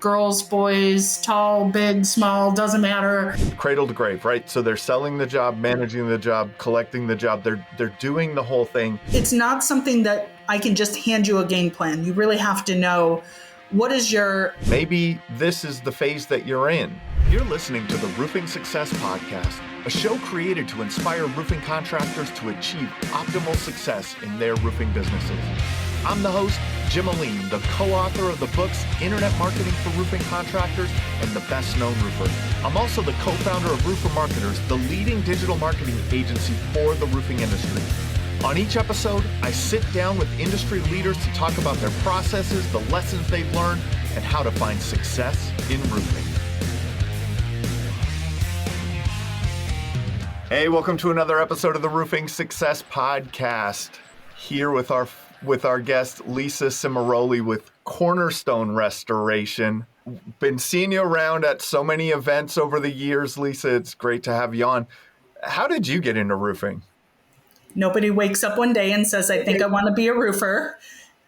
girls, boys, tall, big, small, doesn't matter. Cradle to grave, right? So they're selling the job, managing the job, collecting the job. They're doing the whole thing. It's not something that I can just hand you a game plan. You really have to know what is your... Maybe this is the phase that you're in. You're listening to the Roofing Success Podcast, a show created to inspire roofing contractors to achieve optimal success in their roofing businesses. I'm the host, Jim Aline, the co-author of the books Internet Marketing for Roofing Contractors and The Best Known Roofer. I'm also the co-founder of Roofer Marketers, the leading digital marketing agency for the roofing industry. On each episode, I sit down with industry leaders to talk about their processes, the lessons they've learned, and how to find success in roofing. Hey, welcome to another episode of the Roofing Success Podcast. Here with our guest, Lisa Cimaroli with Cornerstone Restoration. Been seeing you around at so many events over the years, Lisa. It's great to have you on. How did you get into roofing? Nobody wakes up one day and says, I think I want to be a roofer.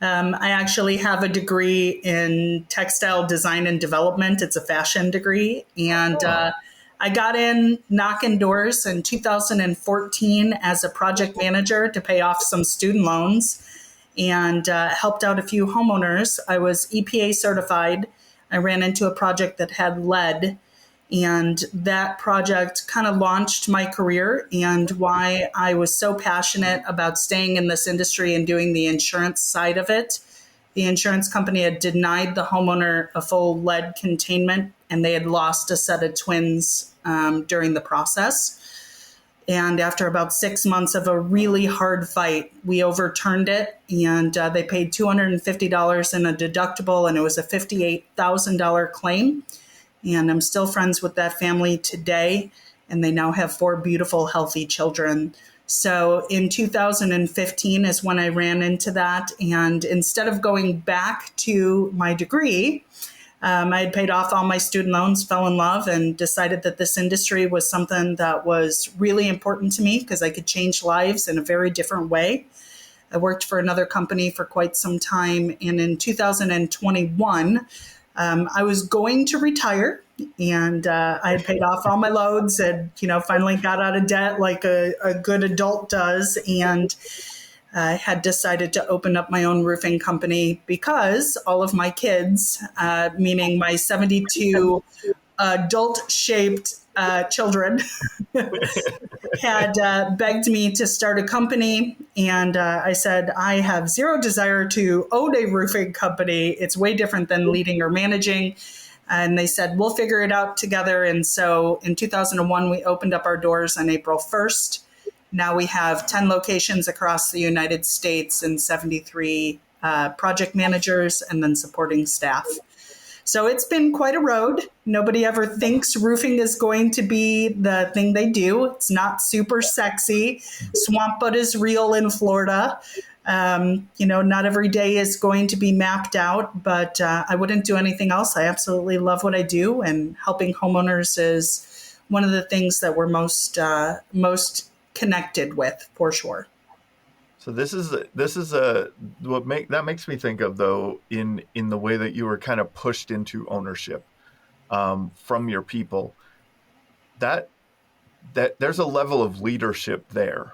I actually have a degree in textile design and development. It's a fashion degree. And I got in knocking doors in 2014 as a project manager to pay off some student loans and helped out a few homeowners. I was EPA certified. I ran into a project that had lead, and that project kind of launched my career and why I was so passionate about staying in this industry and doing the insurance side of it. The insurance company had denied the homeowner a full lead containment, and they had lost a set of twins during the process. And after about 6 months of a really hard fight, we overturned it, and they paid $250 in a deductible, and it was a $58,000 claim. And I'm still friends with that family today, and they now have 4 beautiful, healthy children. So in 2015 is when I ran into that. And instead of going back to my degree, I had paid off all my student loans, fell in love, and decided that this industry was something that was really important to me because I could change lives in a very different way. I worked for another company for quite some time. And in 2021, I was going to retire, and I had paid off all my loans and, finally got out of debt like a good adult does. And I had decided to open up my own roofing company because all of my kids, meaning my 72 adult-shaped children, had begged me to start a company. And I said, I have zero desire to own a roofing company. It's way different than leading or managing. And they said, we'll figure it out together. And so in 2001, we opened up our doors on April 1st. Now we have 10 locations across the United States and 73 project managers and then supporting staff. So it's been quite a road. Nobody ever thinks roofing is going to be the thing they do. It's not super sexy. Swamp butt is real in Florida. Not every day is going to be mapped out, but I wouldn't do anything else. I absolutely love what I do, and helping homeowners is one of the things that we're most connected with, for sure. So that makes me think of, though, in the way that you were kind of pushed into ownership from your people, that there's a level of leadership there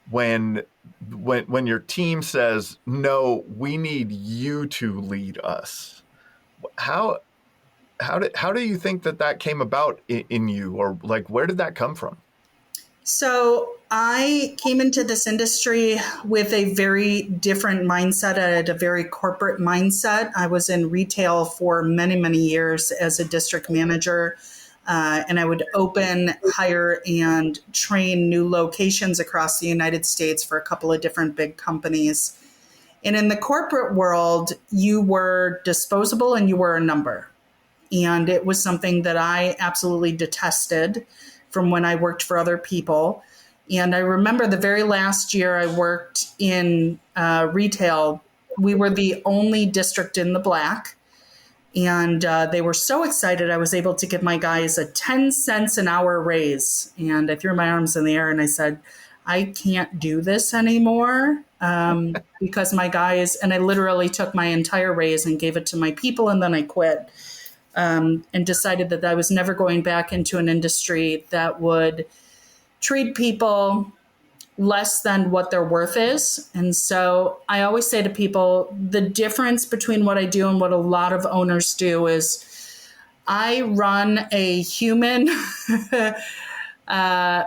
when your team says, no, we need you to lead us. How do you think that came about in you, or like, where did that come from? So I came into this industry with a very different mindset. I had a very corporate mindset. I was in retail for many, many years as a district manager, and I would open, hire, and train new locations across the United States for a couple of different big companies. And in the corporate world, you were disposable and you were a number. And it was something that I absolutely detested from when I worked for other people. And I remember the very last year I worked in retail, we were the only district in the black. And they were so excited I was able to give my guys a 10 cents an hour raise. And I threw my arms in the air and I said, I can't do this anymore because my guys, and I literally took my entire raise and gave it to my people, and then I quit. and decided that I was never going back into an industry that would treat people less than what their worth is. And so I always say to people, the difference between what I do and what a lot of owners do is I run a human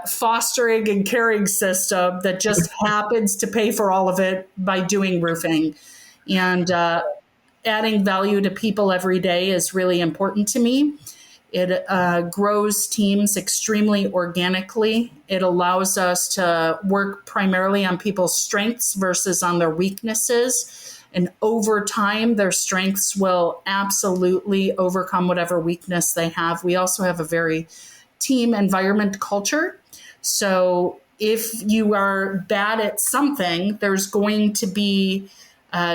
fostering and caring system that just happens to pay for all of it by doing roofing. And adding value to people every day is really important to me. It grows teams extremely organically. It allows us to work primarily on people's strengths versus on their weaknesses. And over time, their strengths will absolutely overcome whatever weakness they have. We also have a very team environment culture. So if you are bad at something, there's going to be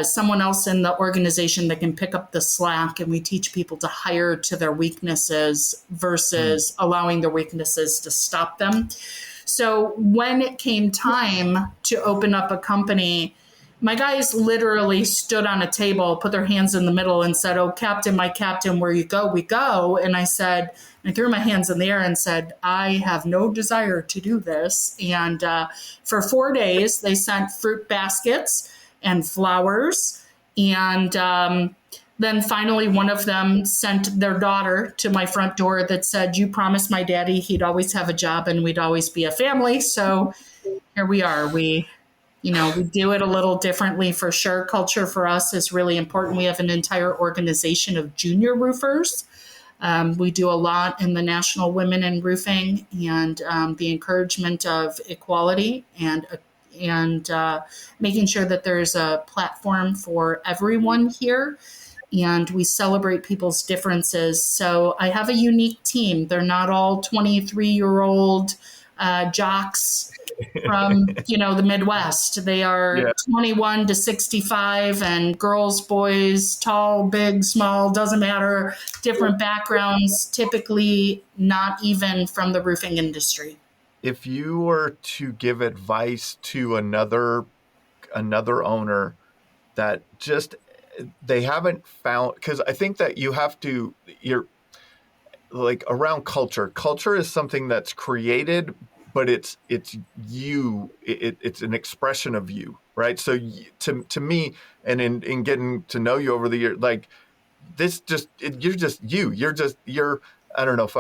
someone else in the organization that can pick up the slack, and we teach people to hire to their weaknesses versus allowing their weaknesses to stop them. So when it came time to open up a company, my guys literally stood on a table, put their hands in the middle and said, "Oh, Captain, my captain, where you go, we go." And I threw my hands in the air and said, "I have no desire to do this." And for 4 days, they sent fruit baskets and flowers. And then finally, one of them sent their daughter to my front door that said, "You promised my daddy he'd always have a job and we'd always be a family." So here we are. We do it a little differently for sure. Culture for us is really important. We have an entire organization of junior roofers. We do a lot in the National Women in Roofing and the encouragement of equality and making sure that there's a platform for everyone here. And we celebrate people's differences. So I have a unique team. They're not all 23-year-old jocks from, the Midwest. They are 21 to 65 and girls, boys, tall, big, small, doesn't matter, different backgrounds, typically not even from the roofing industry. If you were to give advice to another owner that just they haven't found, because I think that you're like around culture. Culture is something that's created, but it's you. It's an expression of you, right? So to me, and in getting to know you over the years, like you're just you. You're I don't know if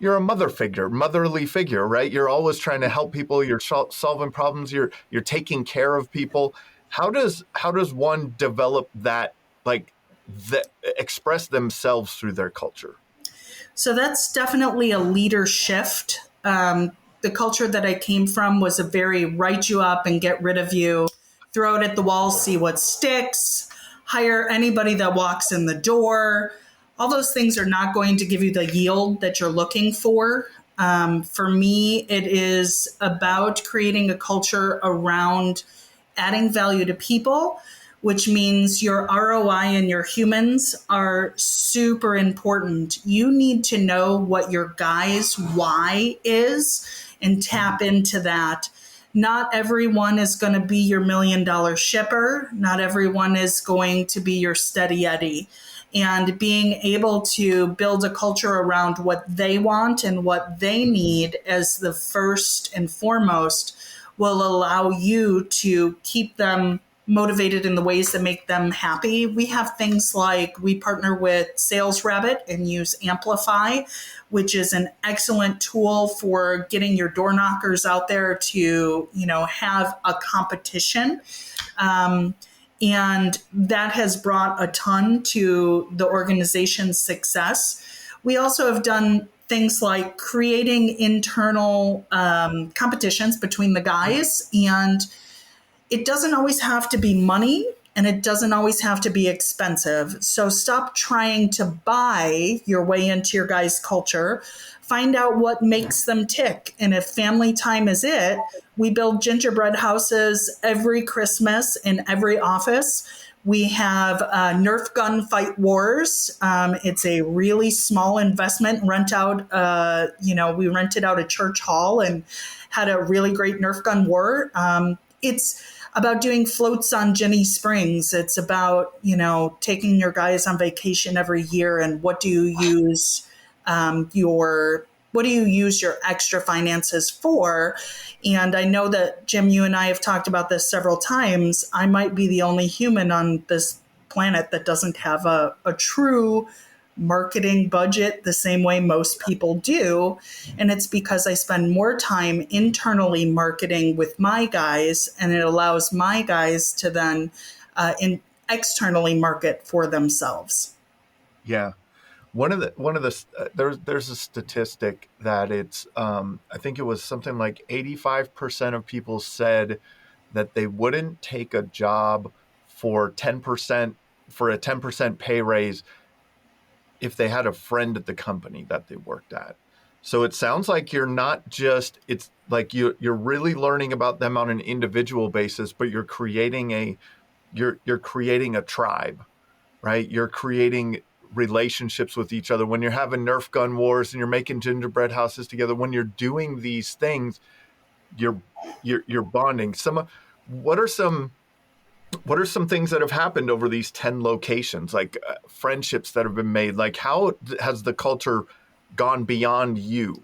you're a motherly figure, right? You're always trying to help people. You're solving problems. You're taking care of people. How does one develop that, express themselves through their culture? So that's definitely a leader shift. The culture that I came from was a very write you up and get rid of you, throw it at the wall, see what sticks, hire anybody that walks in the door. All those things are not going to give you the yield that you're looking for. For me, it is about creating a culture around adding value to people, which means your ROI and your humans are super important. You need to know what your guy's why is and tap into that. Not everyone is going to be your $1 million shipper. Not everyone is going to be your steady Eddie. And being able to build a culture around what they want and what they need as the first and foremost will allow you to keep them motivated in the ways that make them happy. We have things like we partner with Sales Rabbit and use Amplify, which is an excellent tool for getting your door knockers out there to, have a competition. And that has brought a ton to the organization's success. We also have done things like creating internal competitions between the guys, and it doesn't always have to be money and it doesn't always have to be expensive. So stop trying to buy your way into your guys' culture. Find out what makes them tick. And if family time is it, we build gingerbread houses every Christmas in every office. We have Nerf gun fight wars. It's a really small investment. We rented out a church hall and had a really great Nerf gun war. It's about doing floats on Jenny Springs. It's about, taking your guys on vacation every year, and what do you use your extra finances for? And I know that, Jim, you and I have talked about this several times. I might be the only human on this planet that doesn't have a true marketing budget the same way most people do. And it's because I spend more time internally marketing with my guys, and it allows my guys to then externally market for themselves. Yeah. There's a statistic that it's I think it was something like 85% of people said that they wouldn't take a job for a 10% pay raise if they had a friend at the company that they worked at. So it sounds like you're not just, it's like you're really learning about them on an individual basis, but you're creating a tribe, right? You're creating relationships with each other. When you're having Nerf gun wars and you're making gingerbread houses together, when you're doing these things, you're bonding. What are some things that have happened over these 10 locations, like friendships that have been made? Like, how has the culture gone beyond you?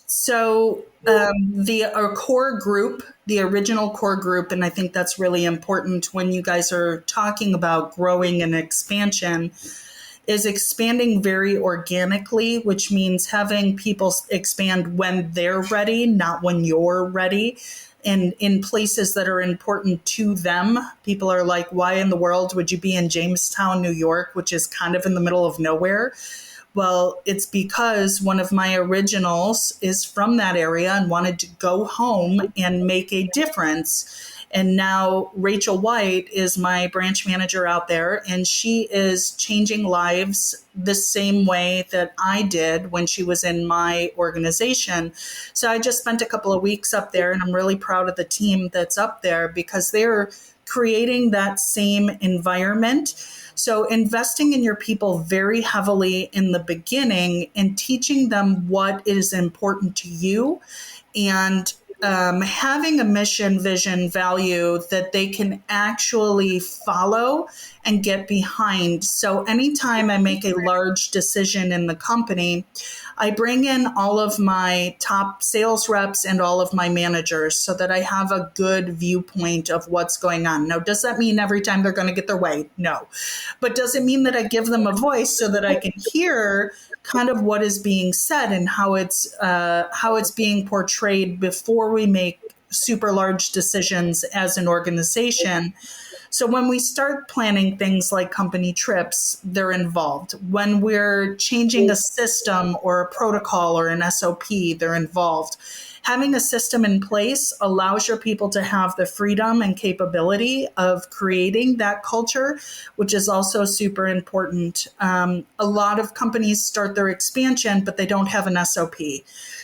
So our core group, the original core group, and I think that's really important when you guys are talking about growing and expansion, is expanding very organically, which means having people expand when they're ready, not when you're ready. And in places that are important to them. People are like, why in the world would you be in Jamestown, New York, which is kind of in the middle of nowhere? Well, it's because one of my originals is from that area and wanted to go home and make a difference. And now Rachel White is my branch manager out there, and she is changing lives the same way that I did when she was in my organization. So I just spent a couple of weeks up there, and I'm really proud of the team that's up there because they're creating that same environment. So investing in your people very heavily in the beginning and teaching them what is important to you, and having a mission, vision, value that they can actually follow and get behind. So anytime I make a large decision in the company, I bring in all of my top sales reps and all of my managers so that I have a good viewpoint of what's going on. Now, does that mean every time they're going to get their way? No. But does it mean that I give them a voice so that I can hear kind of what is being said and how it's being portrayed before we make super large decisions as an organization? So when we start planning things like company trips, they're involved. When we're changing a system or a protocol or an SOP, they're involved. Having a system in place allows your people to have the freedom and capability of creating that culture, which is also super important. A lot of companies start their expansion, but they don't have an SOP.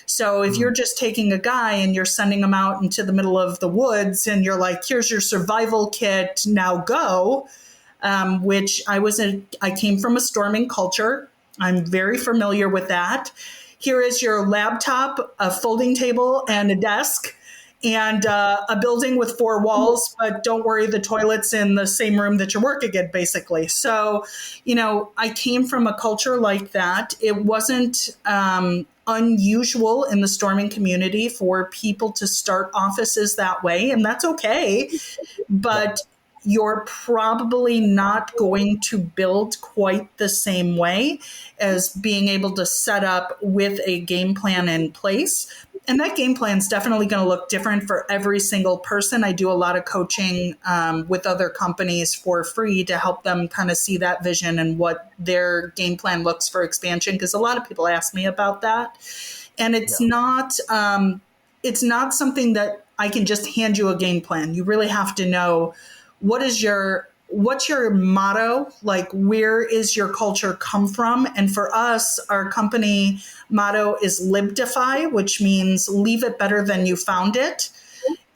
So if you're just taking a guy and you're sending him out into the middle of the woods and you're like, here's your survival kit, now go, which I came from a storming culture. I'm very familiar with that. Here is your laptop, a folding table, and a desk, and a building with 4 walls. But don't worry, the toilet's in the same room that you're working in, basically. So, I came from a culture like that. It wasn't unusual in the storming community for people to start offices that way, and that's okay. But you're probably not going to build quite the same way as being able to set up with a game plan in place. And that game plan is definitely going to look different for every single person. I do a lot of coaching with other companies for free to help them kind of see that vision and what their game plan looks for expansion, because a lot of people ask me about that. And it's not something that I can just hand you a game plan. You really have to know what's your motto? Like, where is your culture come from? And for us, our company motto is Libdify, which means leave it better than you found it.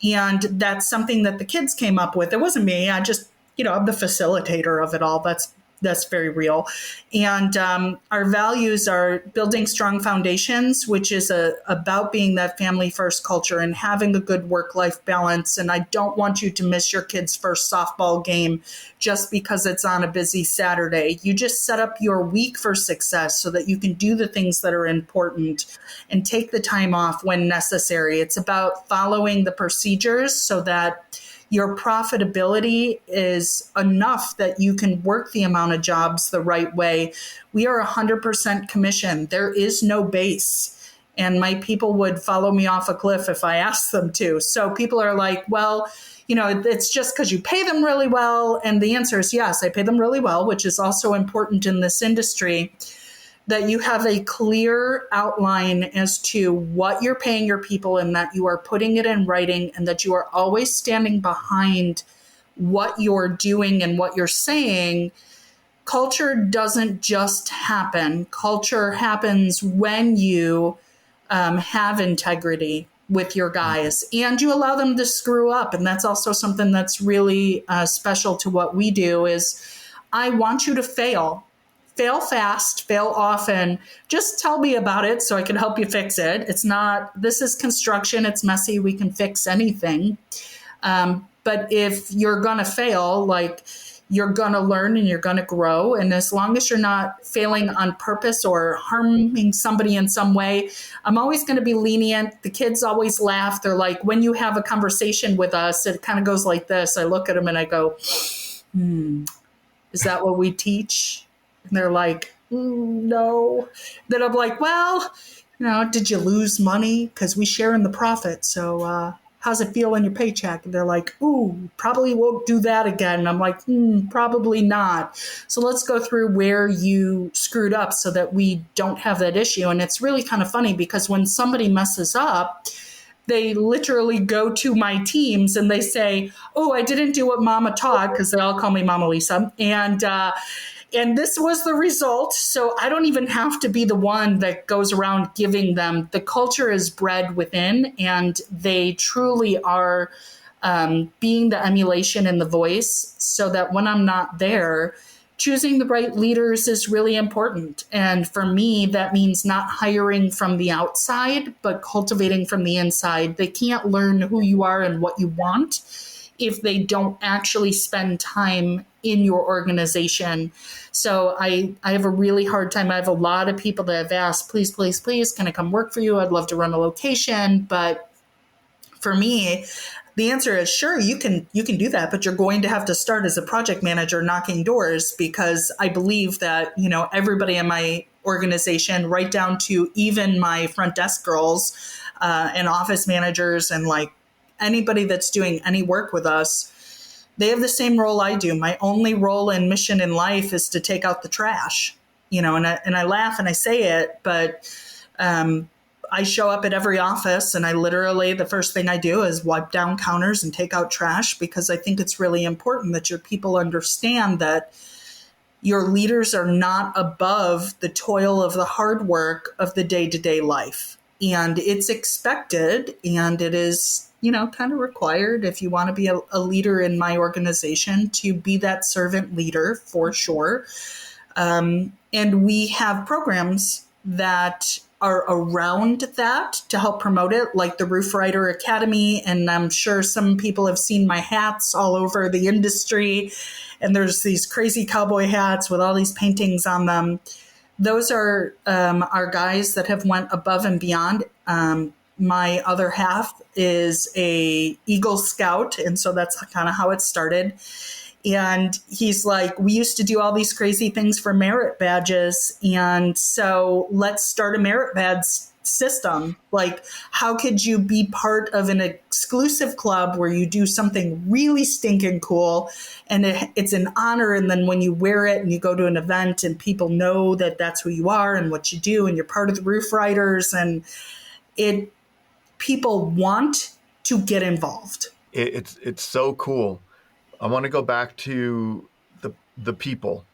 And that's something that the kids came up with. It wasn't me. I just, I'm the facilitator of it all. That's That's very real. And our values are building strong foundations, which is about being that family first culture and having a good work life balance. And I don't want you to miss your kid's first softball game just because it's on a busy Saturday. You just set up your week for success so that you can do the things that are important and take the time off when necessary. It's about following the procedures so that your profitability is enough that you can work the amount of jobs the right way. We are 100% commission. There is no base. And my people would follow me off a cliff if I asked them to. So people are like, well, it's just because you pay them really well. And the answer is yes, I pay them really well, which is also important in this industry, that you have a clear outline as to what you're paying your people and that you are putting it in writing and that you are always standing behind what you're doing and what you're saying. Culture doesn't just happen. Culture happens when you have integrity with your guys and you allow them to screw up. And that's also something that's really special to what we do is I want you to fail. Fail fast, fail often. Just tell me about it so I can help you fix it. This is construction. It's messy. We can fix anything. But if you're going to fail, you're going to learn and you're going to grow. And as long as you're not failing on purpose or harming somebody in some way, I'm always going to be lenient. The kids always laugh. They're like, when you have a conversation with us, it kind of goes like this. I look at them and I go, is that what we teach? And they're like, no. Then I'm like, well, did you lose money? Because we share in the profit. So how's it feel in your paycheck? And they're like, ooh, probably won't do that again. And I'm like, probably not. So let's go through where you screwed up so that we don't have that issue. And it's really kind of funny because when somebody messes up, they literally go to my teams and they say, oh, I didn't do what Mama taught, because they all call me Mama Lisa. And this was the result. So I don't even have to be the one that goes around giving them. The culture is bred within, and they truly are being the emulation and the voice, so that when I'm not there, choosing the right leaders is really important. And for me, that means not hiring from the outside, but cultivating from the inside. They can't learn who you are and what you want if they don't actually spend time in your organization. So I have a really hard time. I have a lot of people that have asked, please, please, please, can I come work for you? I'd love to run a location. But for me, the answer is sure, you can do that, but you're going to have to start as a project manager knocking doors, because I believe that, everybody in my organization, right down to even my front desk girls and office managers and anybody that's doing any work with us, they have the same role I do. My only role and mission in life is to take out the trash, and I laugh and I say it, but I show up at every office and I literally, the first thing I do is wipe down counters and take out trash, because I think it's really important that your people understand that your leaders are not above the toil of the hard work of the day-to-day life. And it's expected, and it is, kind of required if you want to be a leader in my organization to be that servant leader for sure. And we have programs that are around that to help promote it, like the Roof Rider Academy. And I'm sure some people have seen my hats all over the industry. And there's these crazy cowboy hats with all these paintings on them. Those are our guys that have went above and beyond. My other half is a Eagle Scout, and so that's kind of how it started. And he's like, we used to do all these crazy things for merit badges, and so let's start a merit badge system. How could you be part of an exclusive club where you do something really stinking cool and it's an honor, and then when you wear it and you go to an event and people know that that's who you are and what you do and you're part of the Roof Riders, and people want to get involved. It's so cool. I want to go back to the people.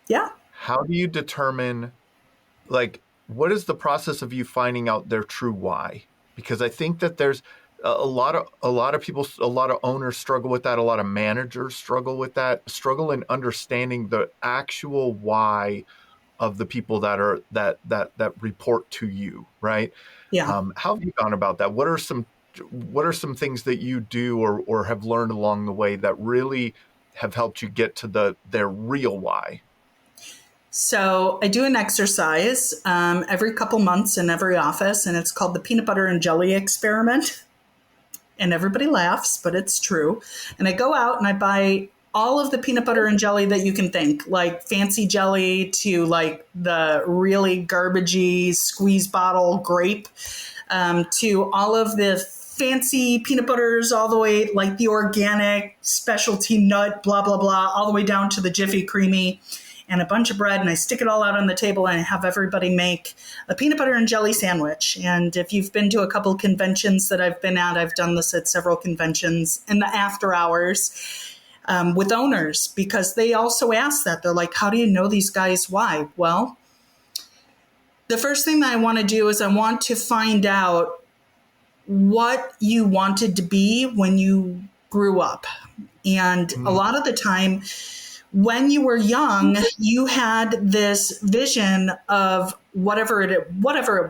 Yeah. How do you determine, what is the process of you finding out their true why? Because I think that there's a lot of people, a lot of owners struggle with that. A lot of managers struggle with that, struggle in understanding the actual why of the people that report to you, right? Yeah. How have you gone about that? What are some things that you do or have learned along the way that really have helped you get to their real why? So I do an exercise every couple months in every office, and it's called the peanut butter and jelly experiment. And everybody laughs, but it's true. And I go out and I buy all of the peanut butter and jelly that you can think, like fancy jelly to like the really garbagey squeeze bottle grape, to all of the fancy peanut butters, all the way like the organic specialty nut, blah, blah, blah, all the way down to the Jiffy Creamy, and a bunch of bread, and I stick it all out on the table and I have everybody make a peanut butter and jelly sandwich. And if you've been to a couple conventions that I've been at, I've done this at several conventions in the after hours with owners, because they also ask that. They're like, how do you know these guys? Why? Well, the first thing that I want to do is I want to find out what you wanted to be when you grew up. And a lot of the time, when you were young, you had this vision of whatever it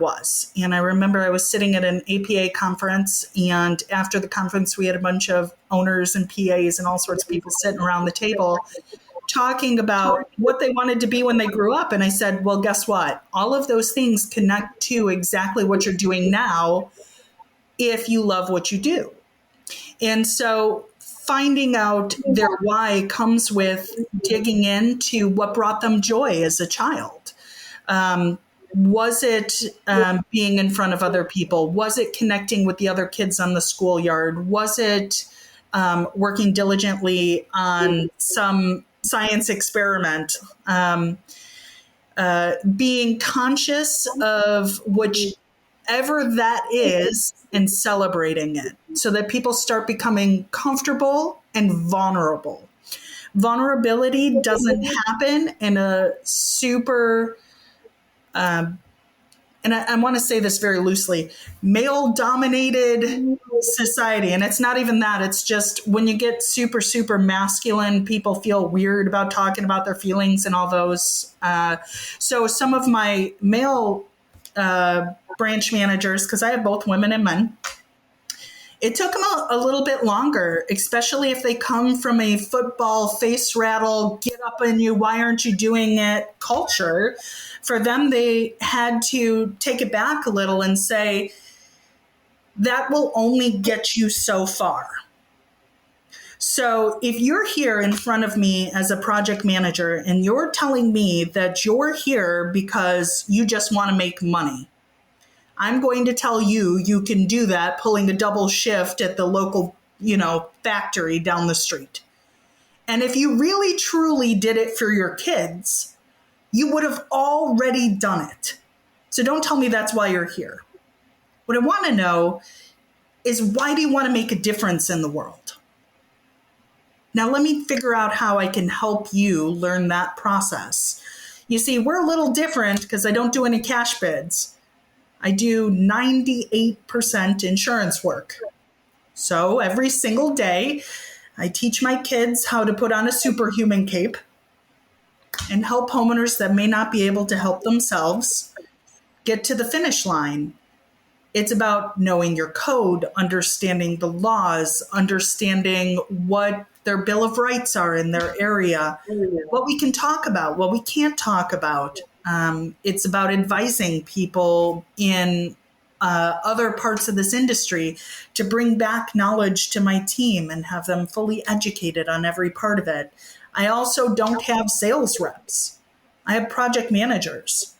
was. And I remember I was sitting at an APA conference, and after the conference, we had a bunch of owners and PAs and all sorts of people sitting around the table talking about what they wanted to be when they grew up. And I said, well, guess what? All of those things connect to exactly what you're doing now if you love what you do. And so finding out their why comes with digging into what brought them joy as a child. Was it being in front of other people? Was it connecting with the other kids on the schoolyard? Was it working diligently on some science experiment? Being conscious of whichever that is and celebrating it, so that people start becoming comfortable and vulnerable. Vulnerability doesn't happen in a super, and I want to say this very loosely, male-dominated society. And it's not even that. It's just when you get super, super masculine, people feel weird about talking about their feelings and all those. So some of my male branch managers, because I have both women and men, it took them a little bit longer, especially if they come from a football face rattle, get up on you, why aren't you doing it culture. For them, they had to take it back a little and say, that will only get you so far. So if you're here in front of me as a project manager and you're telling me that you're here because you just want to make money, I'm going to tell you you can do that pulling a double shift at the local, factory down the street. And if you really truly did it for your kids, you would have already done it. So don't tell me that's why you're here. What I want to know is, why do you want to make a difference in the world? Now let me figure out how I can help you learn that process. You see, we're a little different because I don't do any cash bids. I do 98% insurance work. So every single day, I teach my kids how to put on a superhuman cape and help homeowners that may not be able to help themselves get to the finish line. It's about knowing your code, understanding the laws, understanding what their Bill of Rights are in their area, what we can talk about, what we can't talk about. It's about advising people in other parts of this industry to bring back knowledge to my team and have them fully educated on every part of it. I also don't have sales reps. I have project managers.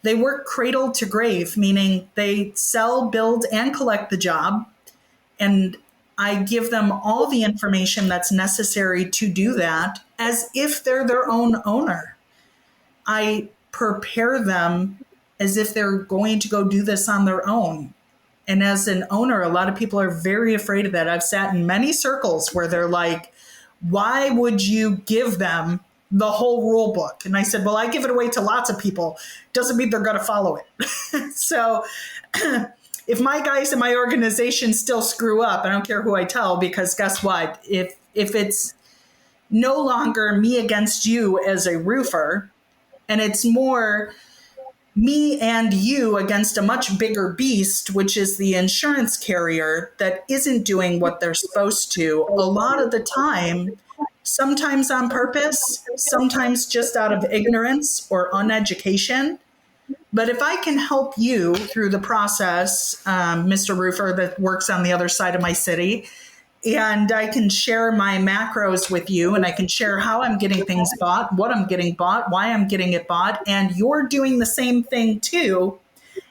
They work cradle to grave, meaning they sell, build, and collect the job. And I give them all the information that's necessary to do that as if they're their own owner. I prepare them as if they're going to go do this on their own. And as an owner, a lot of people are very afraid of that. I've sat in many circles where they're like, why would you give them the whole rule book? And I said, well, I give it away to lots of people. Doesn't mean they're going to follow it. So if my guys in my organization still screw up, I don't care who I tell, because guess what? If it's no longer me against you as a roofer, and it's more me and you against a much bigger beast, which is the insurance carrier that isn't doing what they're supposed to, a lot of the time, sometimes on purpose, sometimes just out of ignorance or uneducation. But if I can help you through the process, Mr. Roofer that works on the other side of my city, and I can share my macros with you, and I can share how I'm getting things bought, what I'm getting bought, why I'm getting it bought, and you're doing the same thing too.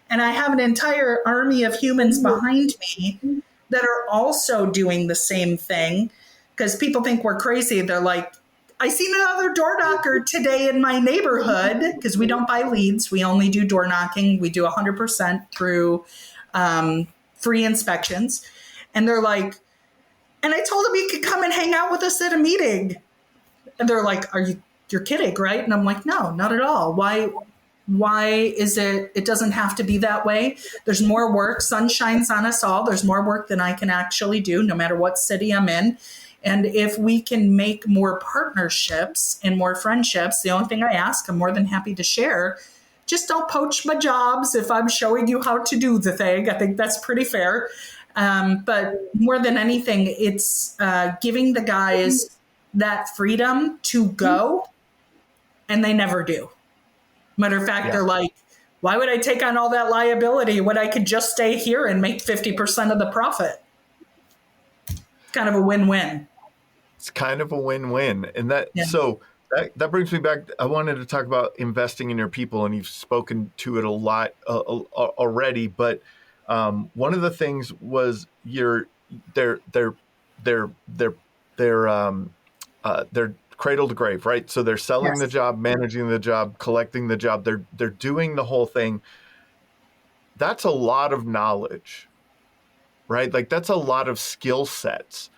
And I have an entire army of humans behind me that are also doing the same thing, because people think we're crazy. They're like, I seen another door knocker today in my neighborhood, because we don't buy leads. We only do door knocking. We do 100% through free inspections. And they're like, and I told him he could come and hang out with us at a meeting. And they're like, you're kidding, right? And I'm like, no, not at all. Why is it doesn't have to be that way? There's more work. Sun shines on us all. There's more work than I can actually do, no matter what city I'm in. And if we can make more partnerships and more friendships, the only thing I ask, I'm more than happy to share. Just don't poach my jobs if I'm showing you how to do the thing. I think that's pretty fair. But more than anything, it's giving the guys that freedom to go, and they never do. Matter of fact, They're like, why would I take on all that liability when I could just stay here and make 50% of the profit? Kind of a win-win. It's kind of a win-win. And so that brings me back. I wanted to talk about investing in your people, and you've spoken to it a lot already, but one of the things was they're cradle to grave, right? So they're selling the job, managing the job, collecting the job. They're doing the whole thing. That's a lot of knowledge, right? Like that's a lot of skill sets.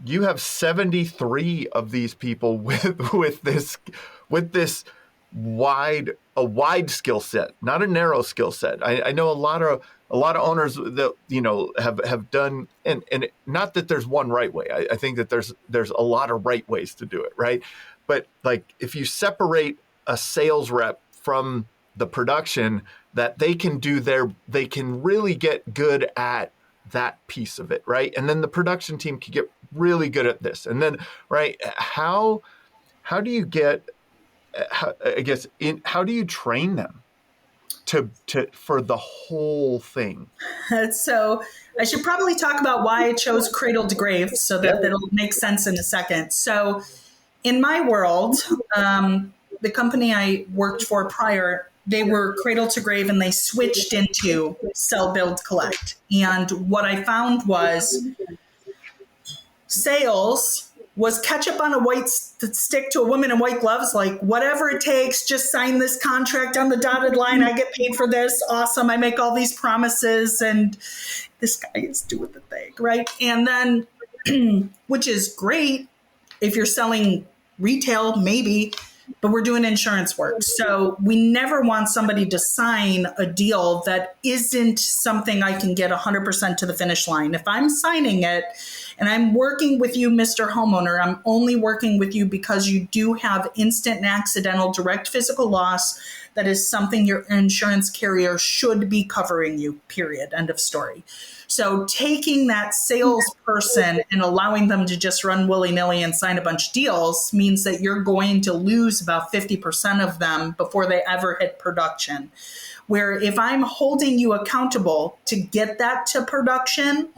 You have 73 of these people with this wide skill set, not a narrow skill set. I know a lot of owners that have done, and not that there's one right way. I think that there's a lot of right ways to do it, right? But like if you separate a sales rep from the production, that they can really get good at that piece of it, right? And then the production team can get really good at this. And then, right, how do you get, how do you train them to for the whole thing? So I should probably talk about why I chose cradle to grave, so that it'll make sense in a second. So in my world, the company I worked for prior, they were cradle to grave, and they switched into sell, build, collect. And what I found was sales was ketchup on a white stick to a woman in white gloves, like whatever it takes, just sign this contract on the dotted line. I get paid for this. Awesome. I make all these promises, and this guy is doing the thing, right? And then, which is great if you're selling retail, maybe, but we're doing insurance work. So we never want somebody to sign a deal that isn't something I can get 100% to the finish line. If I'm signing it and I'm working with you, Mr. Homeowner, I'm only working with you because you do have instant and accidental direct physical loss. That is something your insurance carrier should be covering you, period, end of story. So taking that salesperson and allowing them to just run willy-nilly and sign a bunch of deals means that you're going to lose about 50% of them before they ever hit production. Where if I'm holding you accountable to get that to production,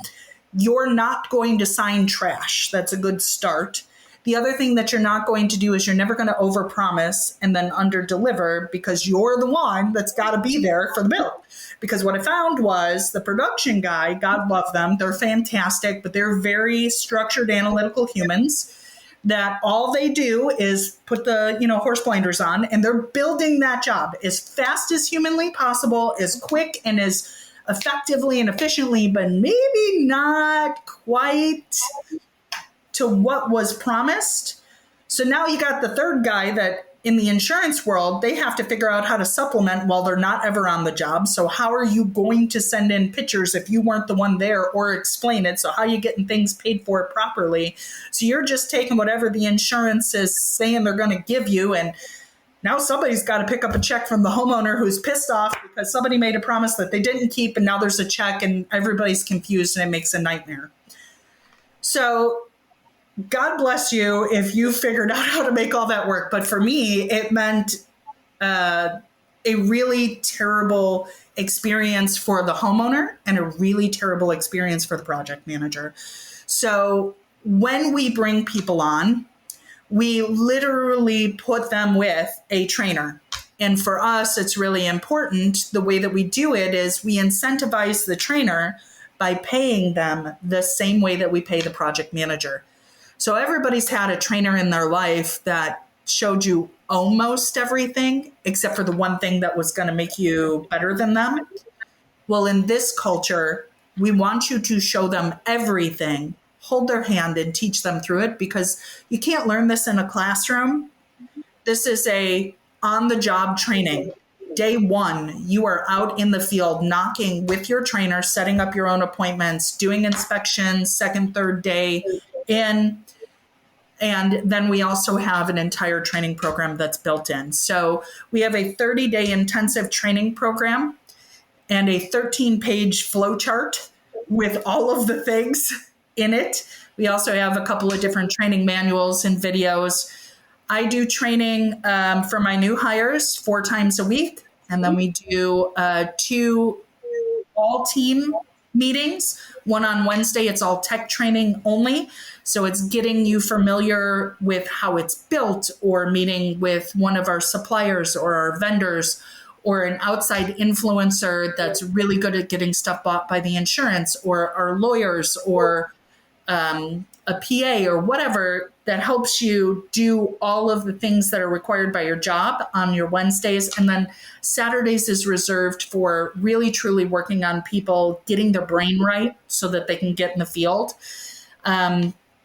you're not going to sign trash. That's a good start. The other thing that you're not going to do is you're never going to overpromise and then underdeliver, because you're the one that's got to be there for the build. Because what I found was the production guy, God love them, they're fantastic, but they're very structured, analytical humans that all they do is put the horse blinders on, and they're building that job as fast as humanly possible, as quick and as effectively and efficiently, but maybe not quite to what was promised. So now you got the third guy that in the insurance world, they have to figure out how to supplement while they're not ever on the job. So how are you going to send in pictures if you weren't the one there, or explain it? So how are you getting things paid for properly? So you're just taking whatever the insurance is saying they're going to give you, and now somebody's got to pick up a check from the homeowner who's pissed off because somebody made a promise that they didn't keep, and now there's a check and everybody's confused and it makes a nightmare. So God bless you if you figured out how to make all that work. But for me, it meant a really terrible experience for the homeowner and a really terrible experience for the project manager. So when we bring people on, we literally put them with a trainer. And for us, it's really important. The way that we do it is we incentivize the trainer by paying them the same way that we pay the project manager. So everybody's had a trainer in their life that showed you almost everything, except for the one thing that was going to make you better than them. Well, in this culture, we want you to show them everything, hold their hand and teach them through it, because you can't learn this in a classroom. This is a on-the-job training. Day one, you are out in the field knocking with your trainer, setting up your own appointments, doing inspections, second, third day in. And then we also have an entire training program that's built in. So we have a 30-day intensive training program and a 13-page flow chart with all of the things in it. We also have a couple of different training manuals and videos. I do training for my new hires 4 times a week. And then we do 2 all-team meetings. One on Wednesday, it's all tech training only. So it's getting you familiar with how it's built, or meeting with one of our suppliers or our vendors, or an outside influencer that's really good at getting stuff bought by the insurance, or our lawyers, or a PA, or whatever, that helps you do all of the things that are required by your job on your Wednesdays. And then Saturdays is reserved for really truly working on people getting their brain right so that they can get in the field.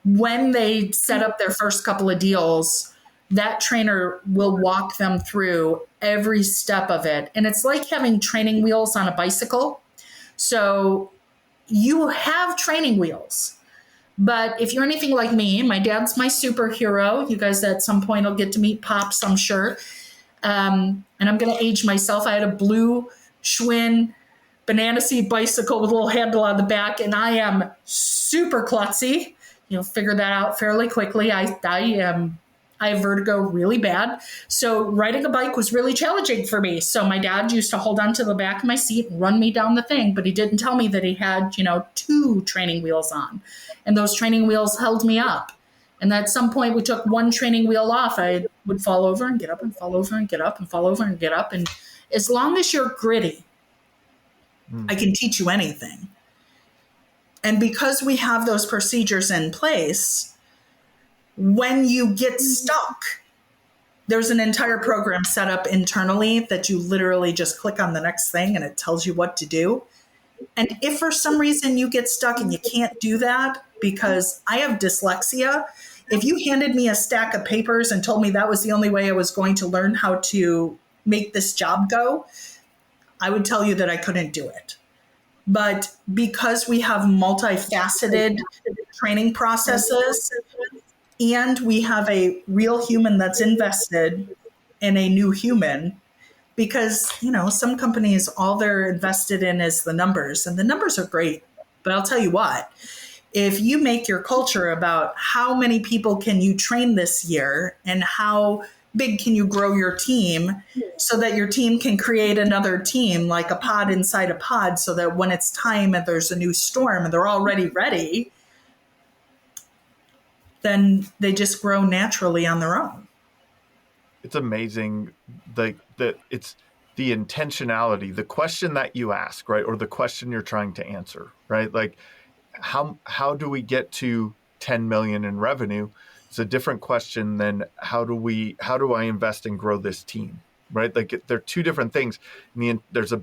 When they set up their first couple of deals, that trainer will walk them through every step of it. And it's like having training wheels on a bicycle. So you have training wheels. But if you're anything like me, my dad's my superhero. You guys at some point will get to meet Pops, I'm sure. And I'm going to age myself. I had a blue Schwinn banana seed bicycle with a little handle on the back, and I am super klutzy. You'll figure that out fairly quickly. I have vertigo really bad. So riding a bike was really challenging for me. So my dad used to hold onto the back of my seat and run me down the thing, but he didn't tell me that he had, 2 training wheels on. And those training wheels held me up. And at some point we took one training wheel off. I would fall over and get up and fall over and get up and fall over and get up. And as long as you're gritty, I can teach you anything. And because we have those procedures in place, when you get stuck, there's an entire program set up internally that you literally just click on the next thing and it tells you what to do. And if for some reason you get stuck and you can't do that, because I have dyslexia, if you handed me a stack of papers and told me that was the only way I was going to learn how to make this job go, I would tell you that I couldn't do it. But because we have multifaceted training processes, and we have a real human that's invested in a new human, because, some companies, all they're invested in is the numbers, and the numbers are great. But I'll tell you what, if you make your culture about how many people can you train this year and how big can you grow your team so that your team can create another team, like a pod inside a pod, so that when it's time and there's a new storm and they're already ready, then they just grow naturally on their own. It's amazing that it's the intentionality, the question that you ask, right? Or the question you're trying to answer, right? Like how do we get to 10 million in revenue? It's a different question than how do I invest and grow this team, right? Like they're 2 different things. There's a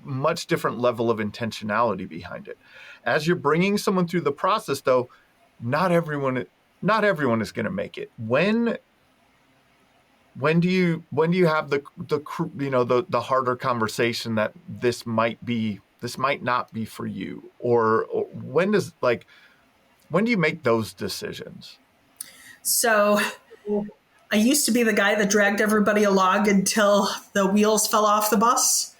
much different level of intentionality behind it. As you're bringing someone through the process, though, not everyone is going to make it. When when do you have the harder conversation that this might not be for you, or when do you make those decisions? So I used to be the guy that dragged everybody along until the wheels fell off the bus.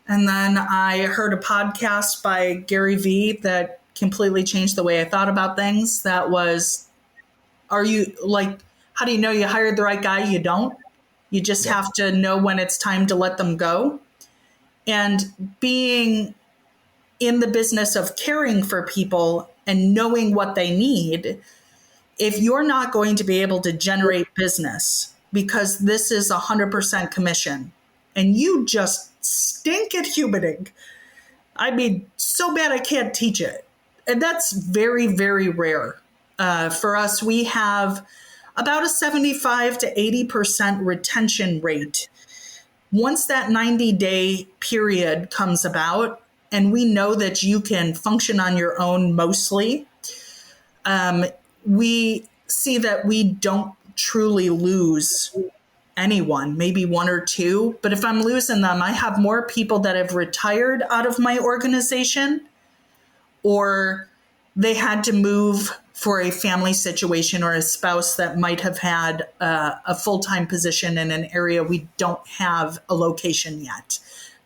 And then I heard a podcast by Gary Vee that completely changed the way I thought about things. That was, how do you know you hired the right guy? You don't. You just Yep. have to know when it's time to let them go. And being in the business of caring for people and knowing what they need, if you're not going to be able to generate business because this is 100% commission and you just stink at humaning, I mean, so bad I can't teach it. And that's very, very rare. For us, we have about a 75 to 80% retention rate. Once that 90-day period comes about, and we know that you can function on your own mostly, we see that we don't truly lose anyone, maybe one or two. But if I'm losing them, I have more people that have retired out of my organization, or they had to move for a family situation, or a spouse that might have had a full-time position in an area we don't have a location yet.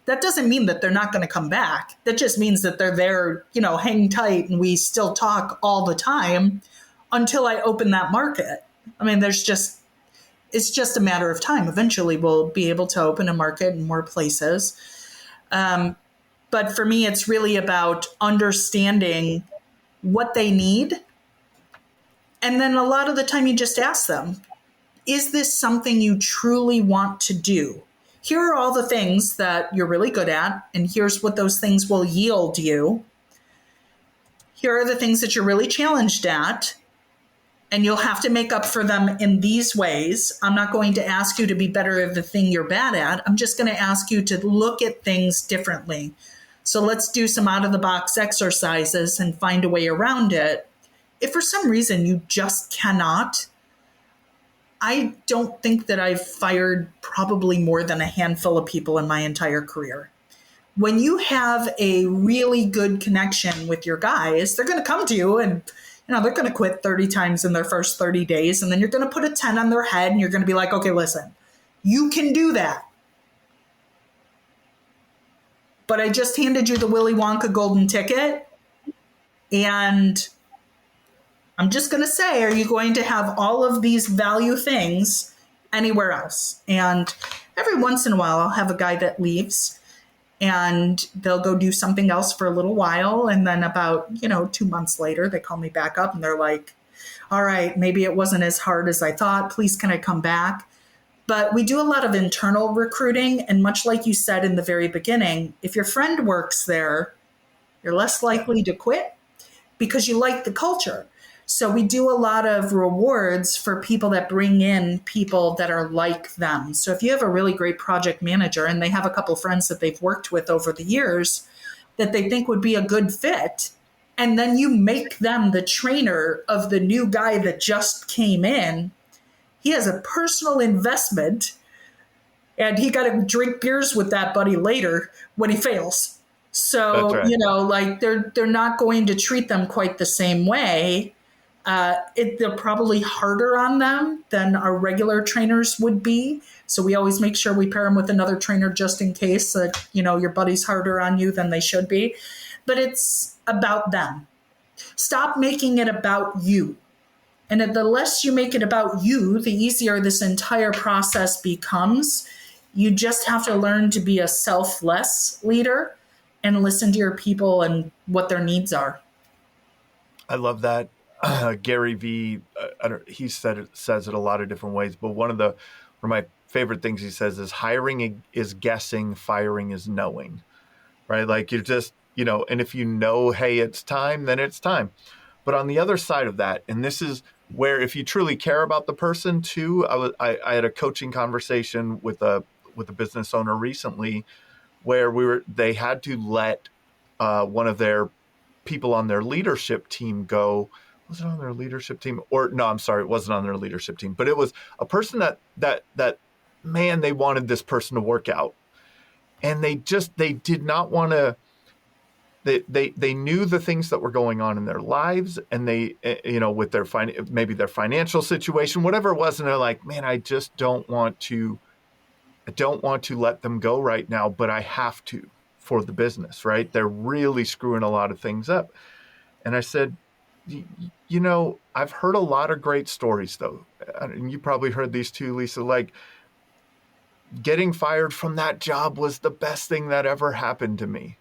That doesn't mean that they're not going to come back. That just means that they're there, hang tight, and we still talk all the time until I open that market. I mean, it's just a matter of time. Eventually, we'll be able to open a market in more places. But for me, it's really about understanding what they need. And then a lot of the time you just ask them, is this something you truly want to do? Here are all the things that you're really good at, and here's what those things will yield you. Here are the things that you're really challenged at, and you'll have to make up for them in these ways. I'm not going to ask you to be better at the thing you're bad at. I'm just going to ask you to look at things differently. So let's do some out-of-the-box exercises and find a way around it. If for some reason you just cannot, I don't think that I've fired probably more than a handful of people in my entire career. When you have a really good connection with your guys, they're going to come to you and they're going to quit 30 times in their first 30 days. And then you're going to put a 10 on their head and you're going to be like, okay, listen, you can do that. But I just handed you the Willy Wonka golden ticket. And I'm just going to say, are you going to have all of these value things anywhere else? And every once in a while, I'll have a guy that leaves and they'll go do something else for a little while. And then about, 2 months later, they call me back up and they're like, all right, maybe it wasn't as hard as I thought. Please, can I come back? But we do a lot of internal recruiting. And much like you said in the very beginning, if your friend works there, you're less likely to quit because you like the culture. So we do a lot of rewards for people that bring in people that are like them. So if you have a really great project manager and they have a couple friends that they've worked with over the years that they think would be a good fit, and then you make them the trainer of the new guy that just came in, he has a personal investment and he got to drink beers with that buddy later when he fails. So, Right. they're not going to treat them quite the same way. They're probably harder on them than our regular trainers would be. So we always make sure we pair them with another trainer just in case that, your buddy's harder on you than they should be. But it's about them. Stop making it about you. And the less you make it about you, the easier this entire process becomes. You just have to learn to be a selfless leader and listen to your people and what their needs are. I love that. Gary Vee, he says it a lot of different ways, but one of my favorite things he says is hiring is guessing, firing is knowing, right? Like you're just, and if you know, hey, it's time, then it's time. But on the other side of that, and this is where if you truly care about the person too, I had a coaching conversation with a business owner recently where they had to let one of their people on their leadership team go was it on their leadership team? Or no, I'm sorry, it wasn't on their leadership team, but it was a person that man, they wanted this person to work out. And they did not want to, they knew the things that were going on in their lives, and they, with their maybe their financial situation, whatever it was. And they're like, man, I don't want to let them go right now, but I have to for the business, right? They're really screwing a lot of things up. And I said, I've heard a lot of great stories though. And you probably heard these too, Lisa, like getting fired from that job was the best thing that ever happened to me.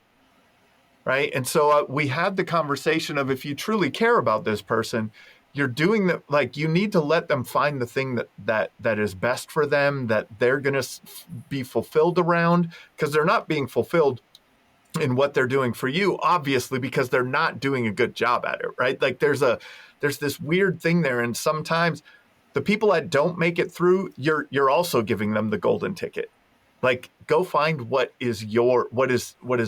Right. And so we had the conversation of, if you truly care about this person, you're doing that. Like, you need to let them find the thing that is best for them, that they're going to be fulfilled around, because they're not being fulfilled in what they're doing for you, obviously, because they're not doing a good job at it. Right. Like there's this weird thing there. And sometimes the people that don't make it through, you're also giving them the golden ticket. Like, go find what is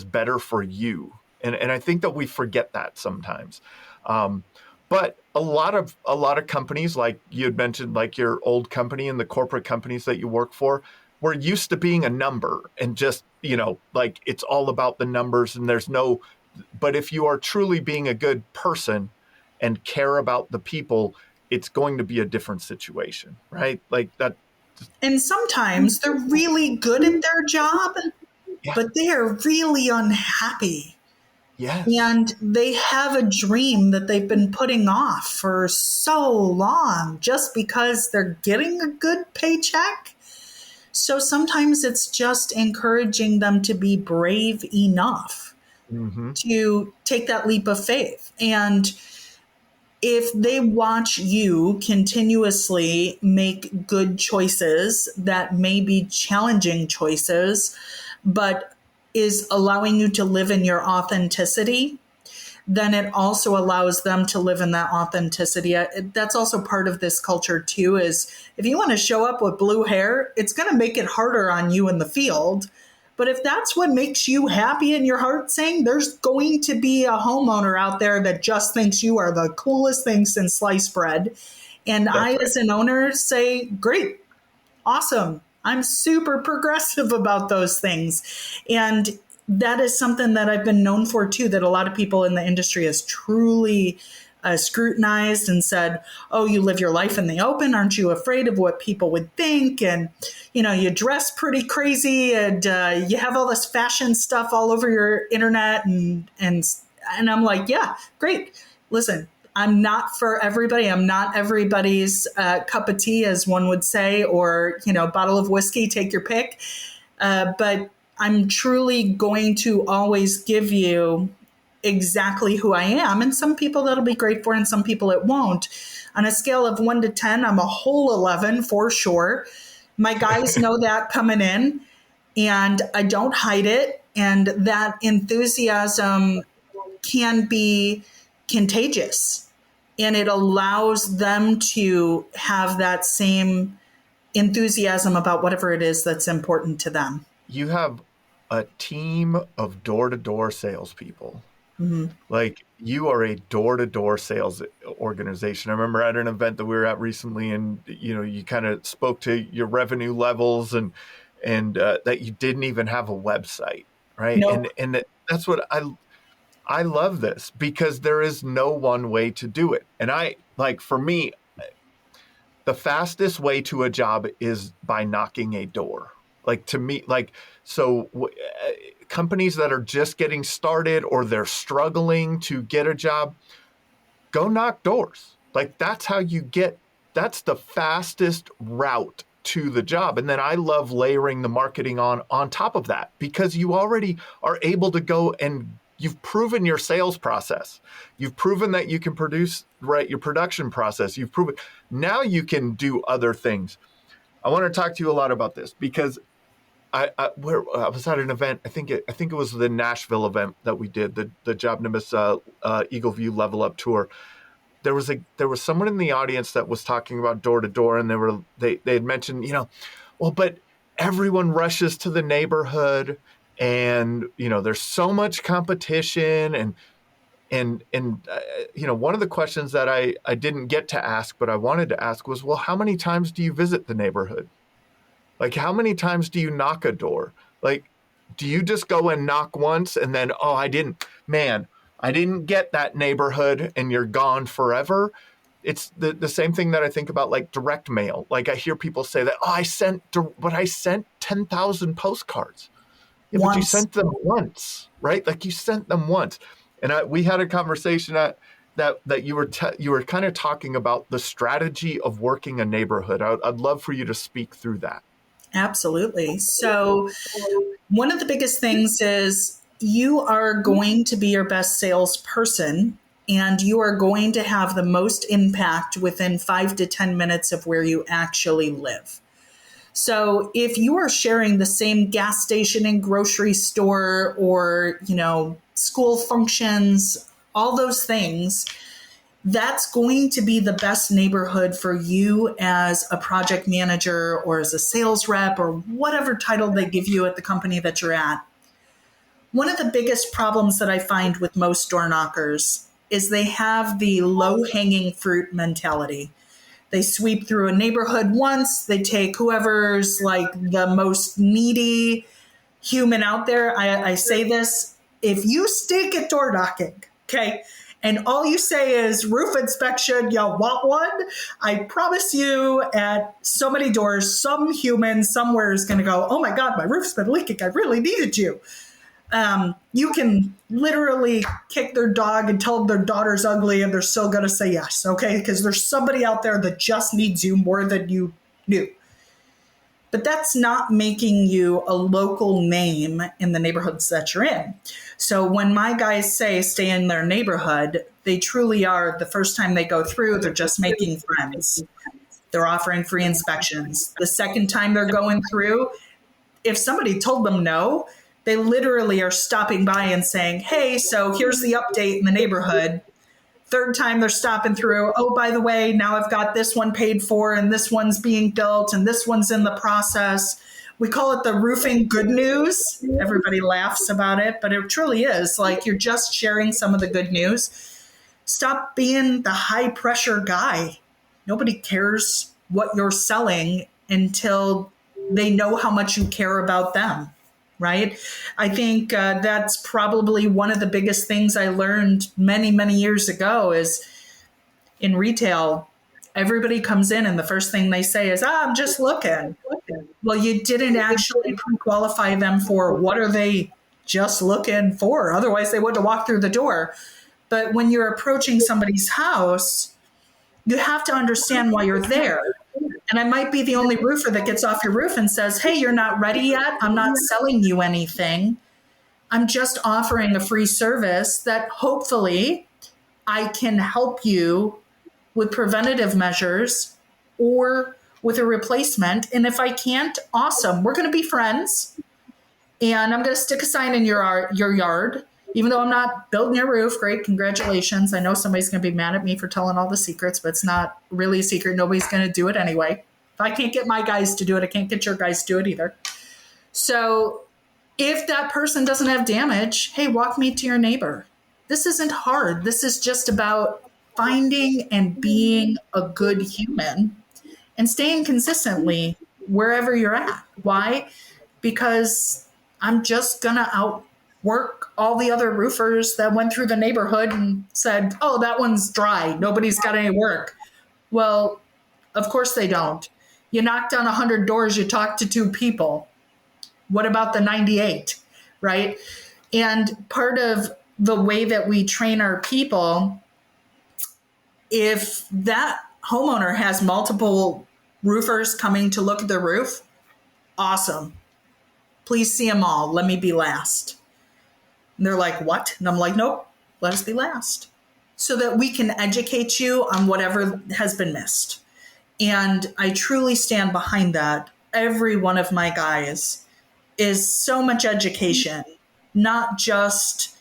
better for you. And I think that we forget that sometimes. But a lot of companies, like you had mentioned, like your old company and the corporate companies that you work for, we're used to being a number and just, like it's all about the numbers, and but if you are truly being a good person and care about the people, it's going to be a different situation, right? Like that. And sometimes they're really good at their job, Yeah. but they are really unhappy. Yes. And they have a dream that they've been putting off for so long just because they're getting a good paycheck. So sometimes it's just encouraging them to be brave enough to take that leap of faith. And if they watch you continuously make good choices that may be challenging choices, but is allowing you to live in your authenticity, then it also allows them to live in that authenticity. That's also part of this culture too, is if you want to show up with blue hair, it's going to make it harder on you in the field. But if that's what makes you happy in your heart, saying there's going to be a homeowner out there that just thinks you are the coolest thing since sliced bread. And I, as an owner, say, great, awesome. I'm super progressive about those things. And that is something that I've been known for too, that a lot of people in the industry has truly scrutinized and said, oh, you live your life in the open. Aren't you afraid of what people would think? And, you dress pretty crazy, and you have all this fashion stuff all over your internet. And I'm like, yeah, great. Listen, I'm not for everybody. I'm not everybody's cup of tea, as one would say, or, bottle of whiskey, take your pick. But I'm truly going to always give you exactly who I am. And some people that'll be great for, and some people it won't. On a scale of 1 to 10, I'm a whole 11 for sure. My guys know that coming in, and I don't hide it. And that enthusiasm can be contagious, and it allows them to have that same enthusiasm about whatever it is that's important to them. You have a team of door-to-door salespeople. Like, you are a door-to-door sales organization. I remember at an event that we were at recently, and you kind of spoke to your revenue levels, and that you didn't even have a website, right? Nope. And that's what I love this, because there is no one way to do it. And for me, the fastest way to a job is by knocking a door. Like, to me, companies that are just getting started, or they're struggling to get a job, go knock doors. Like, that's the fastest route to the job. And then I love layering the marketing on top of that, because you already are able to go, and you've proven your sales process. You've proven that you can produce, right, your production process. You've proven, now you can do other things. I want to talk to you a lot about this, because I was at an event. I think it was the Nashville event that we did, the Job Nimbus Eagle View Level Up Tour. There was someone in the audience that was talking about door to door, and they had mentioned, well, but everyone rushes to the neighborhood, and there's so much competition, and One of the questions that I didn't get to ask, but I wanted to ask was, well, how many times do you visit the neighborhood? Like, how many times do you knock a door? Like, do you just go and knock once and then, oh, I didn't get that neighborhood, and you're gone forever? It's the same thing that I think about, like direct mail. Like, I hear people say that, oh, I sent 10,000 postcards. Yeah, but you sent them once, right? Like, you sent them once. And we had a conversation that you were kind of talking about the strategy of working a neighborhood. I'd love for you to speak through that. Absolutely. So one of the biggest things is you are going to be your best salesperson, and you are going to have the most impact within 5 to 10 minutes of where you actually live. So if you are sharing the same gas station and grocery store, or, school functions, all those things, that's going to be the best neighborhood for you as a project manager or as a sales rep or whatever title they give you at the company that you're at. One of the biggest problems that I find with most door knockers is they have the low-hanging fruit mentality. They sweep through a neighborhood once, they take whoever's like the most needy human out there. I say this, if you stink at door knocking, okay, and all you say is roof inspection, you want one? I promise you, at so many doors, some human somewhere is going to go, oh my God, my roof's been leaking. I really needed you. You can literally kick their dog and tell them their daughter's ugly, and they're still going to say yes, okay? Because there's somebody out there that just needs you more than you knew. But that's not making you a local name in the neighborhoods that you're in. So when my guys say stay in their neighborhood, they truly are. The first time they go through, they're just making friends. They're offering free inspections. The second time they're going through, if somebody told them no, they literally are stopping by and saying, hey, so here's the update in the neighborhood. Third time they're stopping through, oh, by the way, now I've got this one paid for, and this one's being built, and this one's in the process. We call it the roofing good news. Everybody laughs about it, but it truly is. Like, you're just sharing some of the good news. Stop being the high pressure guy. Nobody cares what you're selling until they know how much you care about them. Right? I think that's probably one of the biggest things I learned many, many years ago is in retail, everybody comes in and the first thing they say is, I'm just looking. Well, you didn't actually pre-qualify them for what are they just looking for. Otherwise, they wouldn't have walked through the door. But when you're approaching somebody's house, you have to understand why you're there. And I might be the only roofer that gets off your roof and says, hey, you're not ready yet. I'm not selling you anything. I'm just offering a free service that hopefully I can help you with preventative measures or with a replacement. And if I can't, awesome. We're going to be friends. And I'm going to stick a sign in your yard. Even though I'm not building your roof, great, congratulations. I know somebody's going to be mad at me for telling all the secrets, but it's not really a secret. Nobody's going to do it anyway. If I can't get my guys to do it, I can't get your guys to do it either. So if that person doesn't have damage, hey, walk me to your neighbor. This isn't hard. This is just about finding and being a good human and staying consistently wherever you're at. Why? Because I'm just going to outwork all the other roofers that went through the neighborhood and said, oh, that one's dry. Nobody's got any work. Well, of course they don't. You knocked on 100 doors, you talked to 2 people. What about the 98, right? And part of the way that we train our people, if that homeowner has multiple roofers coming to look at their roof, awesome. Please see them all. Let me be last. And they're like, what? And I'm like, nope, let us be last. So that we can educate you on whatever has been missed. And I truly stand behind that. Every one of my guys is so much education, not just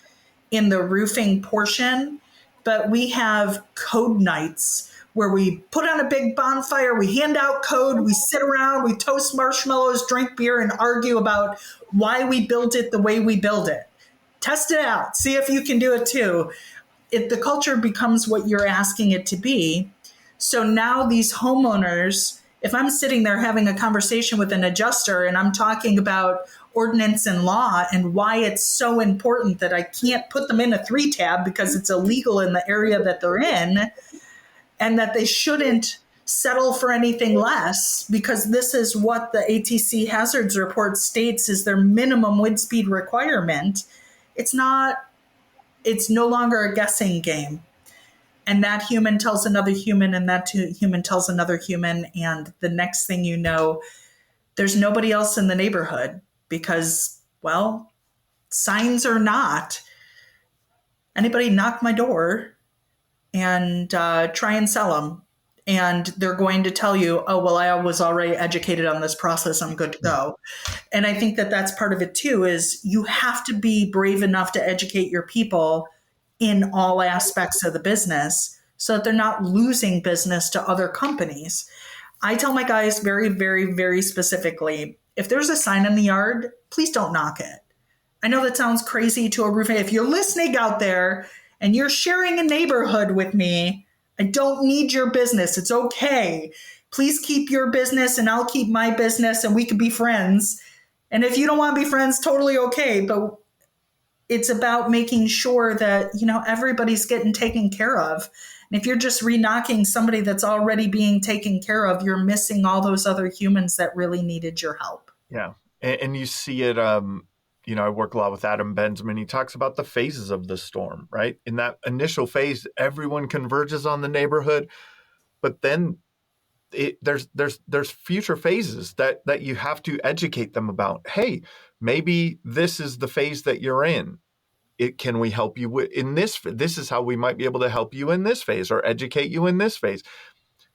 in the roofing portion, but we have code nights where we put on a big bonfire, we hand out code, we sit around, we toast marshmallows, drink beer, and argue about why we built it the way we build it. Test it out. See if you can do it too. the culture becomes what you're asking it to be. So now these homeowners, if I'm sitting there having a conversation with an adjuster and I'm talking about ordinance and law and why it's so important that I can't put them in a 3-tab because it's illegal in the area that they're in, and that they shouldn't settle for anything less because this is what the ATC hazards report states is their minimum wind speed requirement. It's no longer a guessing game. And that human tells another human, and that human tells another human. And the next thing you know, there's nobody else in the neighborhood because, well, signs or not, anybody knock my door and try and sell them. And they're going to tell you, oh, well, I was already educated on this process. I'm good to go. And I think that that's part of it too, is you have to be brave enough to educate your people in all aspects of the business so that they're not losing business to other companies. I tell my guys very, very, very specifically, if there's a sign in the yard, please don't knock it. I know that sounds crazy to a roofer. If you're listening out there and you're sharing a neighborhood with me, I don't need your business. It's okay. Please keep your business and I'll keep my business and we could be friends. And if you don't want to be friends, totally okay. But it's about making sure that, everybody's getting taken care of. And if you're just re-knocking somebody that's already being taken care of, you're missing all those other humans that really needed your help. Yeah. And you see it, I work a lot with Adam Bensman. He talks about the phases of the storm, right? In that initial phase, everyone converges on the neighborhood, but then there's future phases that you have to educate them about. Hey, maybe this is the phase that you're in. Can we help you in this? This is how we might be able to help you in this phase or educate you in this phase.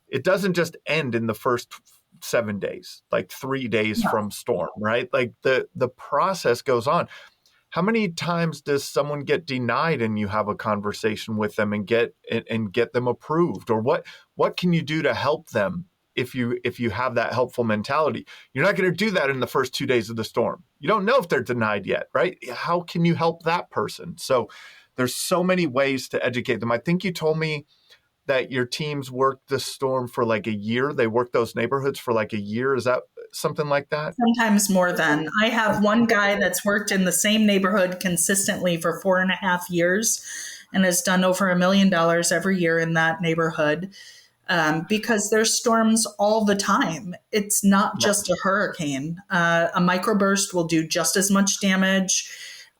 It doesn't just end in the first 7 days, like 3 days from storm, right? Like the process goes on. How many times does someone get denied and you have a conversation with them and get them approved? Or what can you do to help them if you have that helpful mentality? You're not going to do that in the first 2 days of the storm. You don't know if they're denied yet, right? How can you help that person? So there's so many ways to educate them. I think you told me that your teams worked the storm for like a year. They worked those neighborhoods for like a year. Is that something like that? Sometimes more than. I have one guy that's worked in the same neighborhood consistently for 4.5 years and has done over $1 million every year in that neighborhood because there's storms all the time. It's not just a hurricane. A microburst will do just as much damage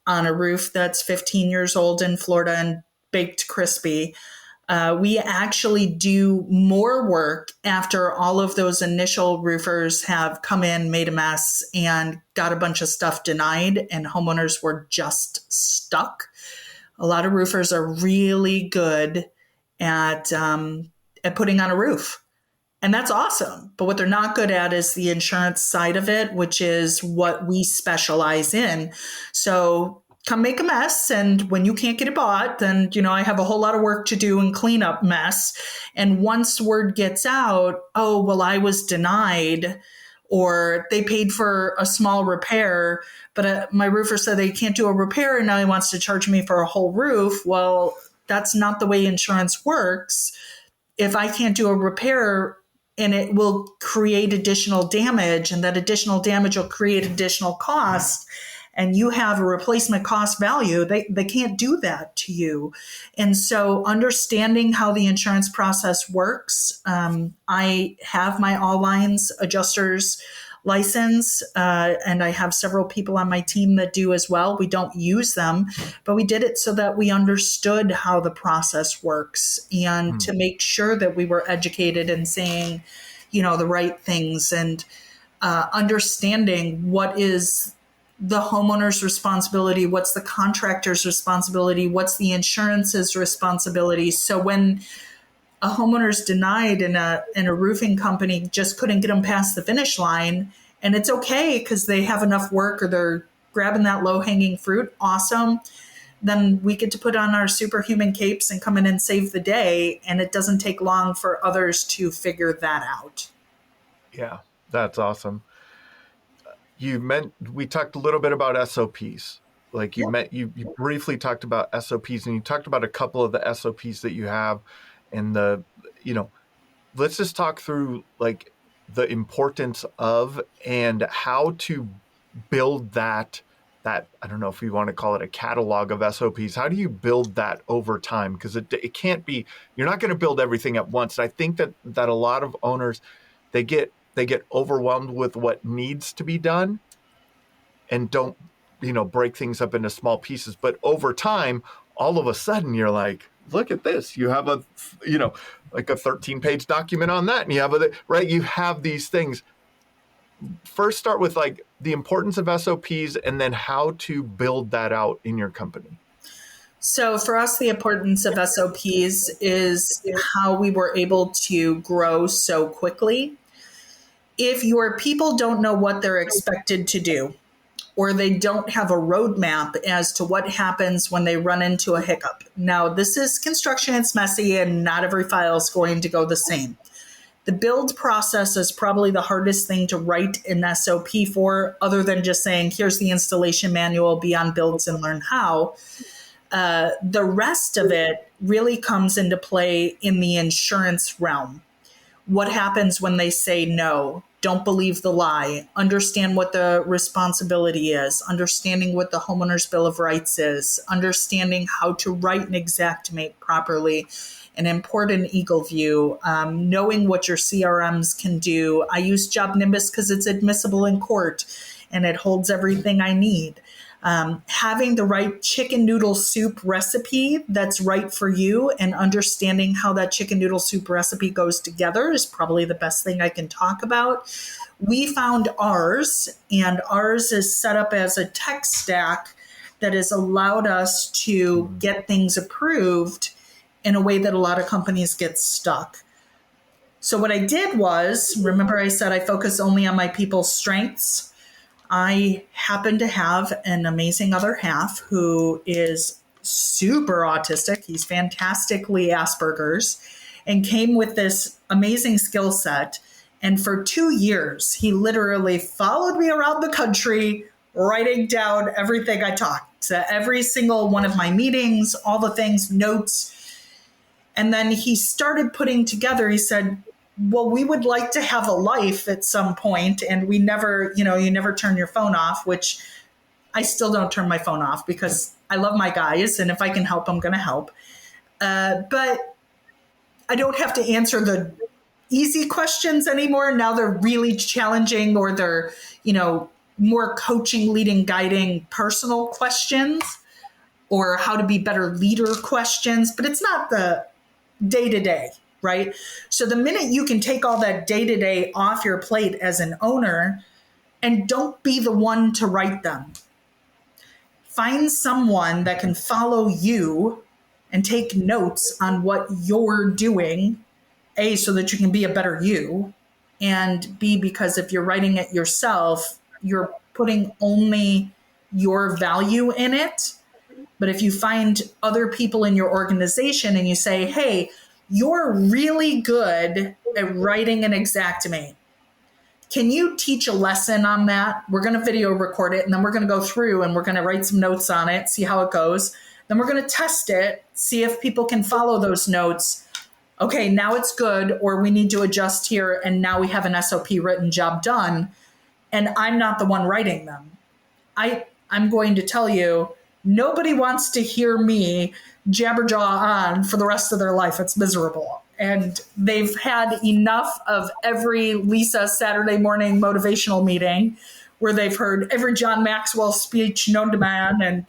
on a roof that's 15 years old in Florida and baked crispy. We actually do more work after all of those initial roofers have come in, made a mess, and got a bunch of stuff denied, and homeowners were just stuck. A lot of roofers are really good at putting on a roof, and that's awesome. But what they're not good at is the insurance side of it, which is what we specialize in. So come make a mess. And when you can't get it bought, then, I have a whole lot of work to do and clean up mess. And once word gets out, oh, well, I was denied, or they paid for a small repair, but my roofer said they can't do a repair and now he wants to charge me for a whole roof. Well, that's not the way insurance works. If I can't do a repair, and it will create additional damage, and that additional damage will create additional costs, and you have a replacement cost value, they can't do that to you. And so understanding how the insurance process works, I have my all lines adjusters license, and I have several people on my team that do as well. We don't use them, but we did it so that we understood how the process works and to make sure that we were educated and saying, the right things, and understanding what is the homeowner's responsibility, what's the contractor's responsibility, what's the insurance's responsibility. So when a homeowner's denied and a roofing company just couldn't get them past the finish line, and it's okay because they have enough work or they're grabbing that low-hanging fruit, awesome. Then we get to put on our superhuman capes and come in and save the day, and it doesn't take long for others to figure that out. Yeah, that's awesome. We talked a little bit about SOPs. Like Yep. you briefly talked about SOPs, and you talked about a couple of the SOPs that you have, and you know, let's just talk through like the importance of and how to build that I don't know if you want to call it a catalog of SOPs. How do you build that over time? Because it can't be, you're not going to build everything at once. And I think that a lot of owners, they get overwhelmed with what needs to be done and don't, break things up into small pieces. But over time, all of a sudden you're like, look at this. You have like a 13-page document on that. And you have right. You have these things. First, start with like the importance of SOPs and then how to build that out in your company. So for us, the importance of SOPs is how we were able to grow so quickly. If your people don't know what they're expected to do, or they don't have a roadmap as to what happens when they run into a hiccup. Now, this is construction, it's messy, and not every file is going to go the same. The build process is probably the hardest thing to write an SOP for, other than just saying, here's the installation manual, be on builds and learn how. The rest of it really comes into play in the insurance realm. What happens when they say no? Don't believe the lie. Understand what the responsibility is. Understanding what the homeowner's bill of rights is. Understanding how to write an exactimate properly. An important Eagle View. Knowing what your CRMs can do. I use Job Nimbus because it's admissible in court and it holds everything I need. Having the right chicken noodle soup recipe that's right for you and understanding how that chicken noodle soup recipe goes together is probably the best thing I can talk about. We found ours, and ours is set up as a tech stack that has allowed us to get things approved in a way that a lot of companies get stuck. So what I did was, remember I said I focus only on my people's strengths. I happen to have an amazing other half who is super autistic. He's fantastically Asperger's and came with this amazing skill set. And for 2 years, he literally followed me around the country, writing down everything I talked. So every single one of my meetings, all the things, notes. And then he started putting together, he said, well, we would like to have a life at some point, and we never, you never turn your phone off, which I still don't turn my phone off because I love my guys, and if I can help, I'm going to help. But I don't have to answer the easy questions anymore. Now they're really challenging, or they're, more coaching, leading, guiding personal questions, or how to be better leader questions, but it's not the day-to-day. Right? So the minute you can take all that day-to-day off your plate as an owner and don't be the one to write them. Find someone that can follow you and take notes on what you're doing, A, so that you can be a better you, and B, because if you're writing it yourself, you're putting only your value in it. But if you find other people in your organization and you say, hey, you're really good at writing an exactimate. Can you teach a lesson on that? We're going to video record it, and then we're going to go through and we're going to write some notes on it, see how it goes. Then we're going to test it, see if people can follow those notes. Okay, now it's good, or we need to adjust here, and now we have an SOP written, job done. And I'm not the one writing them. I'm going to tell you, nobody wants to hear me jabberjaw on for the rest of their life. It's miserable. And they've had enough of every Lisa Saturday morning motivational meeting where they've heard every John Maxwell speech known to man and,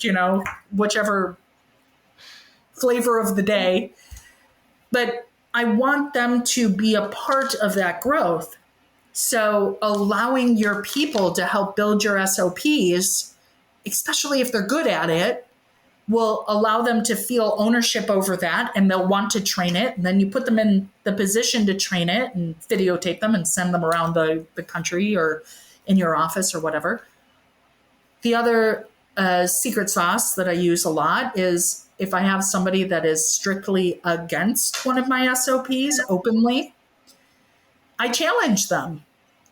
whichever flavor of the day. But I want them to be a part of that growth. So allowing your people to help build your SOPs, especially if they're good at it, will allow them to feel ownership over that, and they'll want to train it. And then you put them in the position to train it and videotape them and send them around the country or in your office or whatever. The other secret sauce that I use a lot is if I have somebody that is strictly against one of my SOPs openly, I challenge them.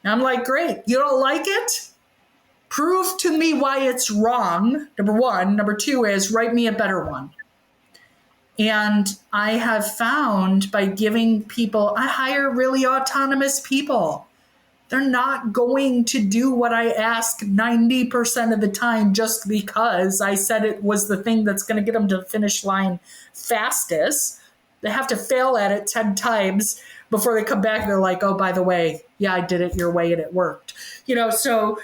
And I'm like, great, you don't like it? Prove to me why it's wrong, number one. Number two is write me a better one. And I have found by giving people, I hire really autonomous people. They're not going to do what I ask 90% of the time just because I said it was the thing that's going to get them to the finish line fastest. They have to fail at it 10 times before they come back and they're like, oh, by the way, yeah, I did it your way and it worked. So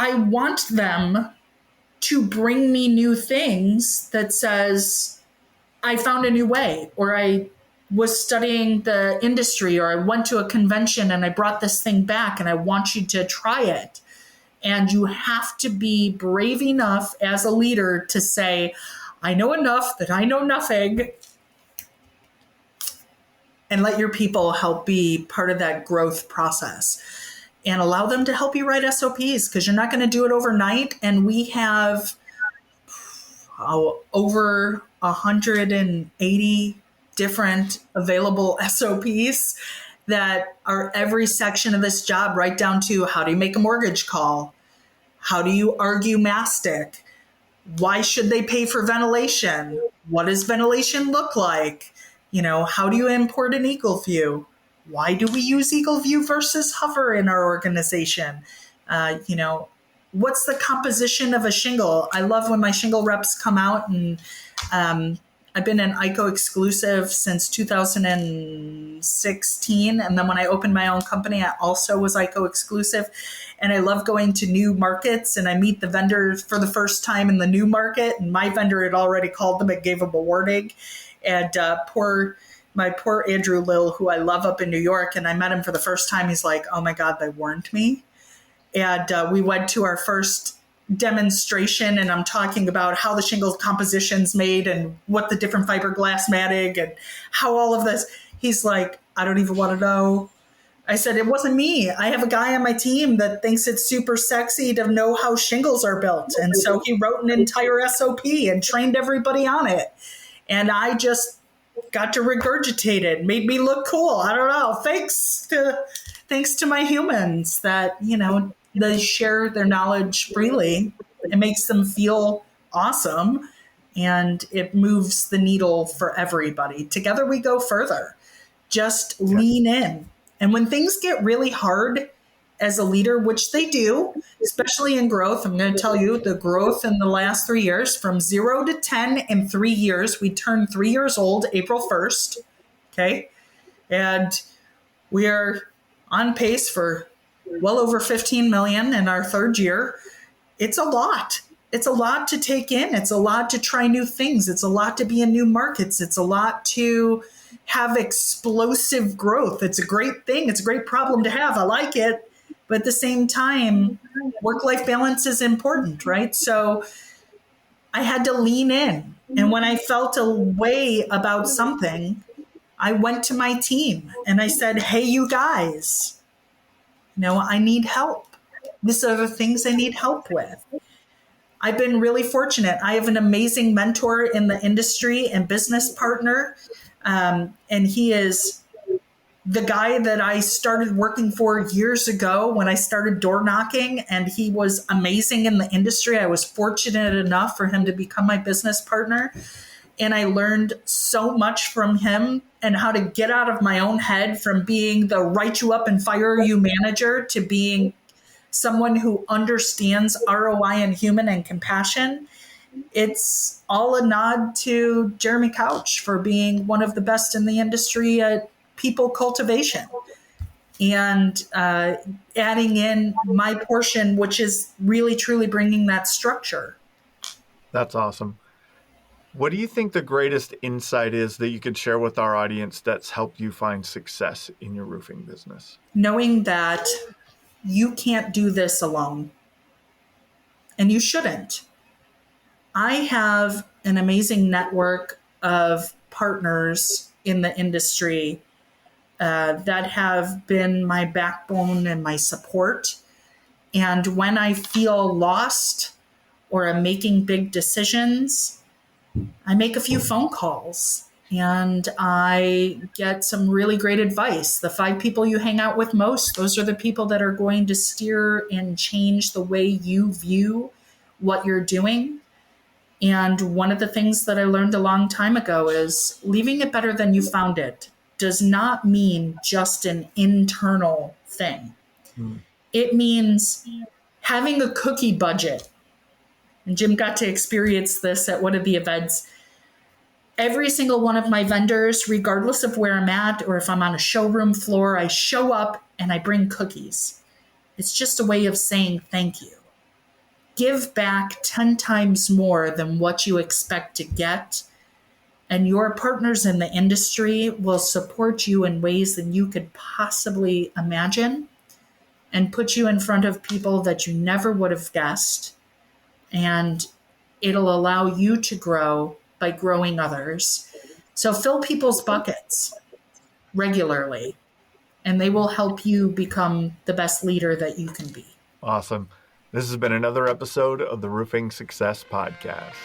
I want them to bring me new things that says, I found a new way, or I was studying the industry, or I went to a convention and I brought this thing back and I want you to try it. And you have to be brave enough as a leader to say, I know enough that I know nothing, and let your people help be part of that growth process and allow them to help you write SOPs, because you're not going to do it overnight. And we have over 180 different available SOPs that are every section of this job, right down to how do you make a mortgage call? How do you argue mastic? Why should they pay for ventilation? What does ventilation look like? How do you import an Eagle View? Why do we use Eagle View versus Hover in our organization? What's the composition of a shingle? I love when my shingle reps come out, and I've been an ICO exclusive since 2016. And then when I opened my own company, I also was ICO exclusive. And I love going to new markets, and I meet the vendors for the first time in the new market. And my vendor had already called them and gave them a warning. And my poor Andrew Lill, who I love up in New York, and I met him for the first time. He's like, oh my God, they warned me. And we went to our first demonstration, and I'm talking about how the shingle composition's made and what the different fiberglass matting and how all of this. He's like, I don't even want to know. I said, it wasn't me. I have a guy on my team that thinks it's super sexy to know how shingles are built. And so he wrote an entire SOP and trained everybody on it. And I just got to regurgitate it, made me look cool. I don't know. Thanks to my humans that, they share their knowledge freely. It makes them feel awesome, and it moves the needle for everybody. Together we go further. Just lean in. And when things get really hard as a leader, which they do, especially in growth, I'm going to tell you the growth in the last 3 years, from 0 to 10 in 3 years. We turned 3 years old April 1st. Okay. And we are on pace for well over 15 million in our third year. It's a lot. It's a lot to take in. It's a lot to try new things. It's a lot to be in new markets. It's a lot to have explosive growth. It's a great thing. It's a great problem to have. I like it. But at the same time, work-life balance is important, right? So I had to lean in. And when I felt a way about something, I went to my team and I said, hey, you guys, I need help. These are the things I need help with. I've been really fortunate. I have an amazing mentor in the industry and business partner. And he is the guy that I started working for years ago when I started door knocking, and he was amazing in the industry. I was fortunate enough for him to become my business partner. And I learned so much from him and how to get out of my own head from being the write you up and fire you manager to being someone who understands ROI and human and compassion. It's all a nod to Jeremy Couch for being one of the best in the industry at people cultivation and adding in my portion, which is really, truly bringing that structure. That's awesome. What do you think the greatest insight is that you could share with our audience that's helped you find success in your roofing business? Knowing that you can't do this alone, and you shouldn't. I have an amazing network of partners in the industry that have been my backbone and my support. And when I feel lost or I'm making big decisions, I make a few phone calls and I get some really great advice. The 5 people you hang out with most, those are the people that are going to steer and change the way you view what you're doing. And one of the things that I learned a long time ago is leaving it better than you found it does not mean just an internal thing. It means having a cookie budget. And Jim got to experience this at one of the events. Every single one of my vendors, regardless of where I'm at or if I'm on a showroom floor, I show up and I bring cookies. It's just a way of saying thank you. Give back 10 times more than what you expect to get, and your partners in the industry will support you in ways that you could possibly imagine and put you in front of people that you never would have guessed. And it'll allow you to grow by growing others. So fill people's buckets regularly, and they will help you become the best leader that you can be. Awesome. This has been another episode of the Roofing Success Podcast.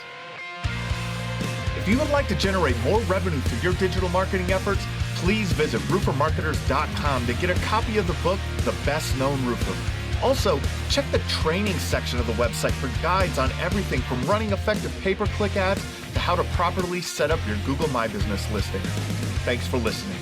If you would like to generate more revenue through your digital marketing efforts, please visit roofermarketers.com to get a copy of the book, The Best Known Roofer. Also, check the training section of the website for guides on everything from running effective pay-per-click ads to how to properly set up your Google My Business listing. Thanks for listening.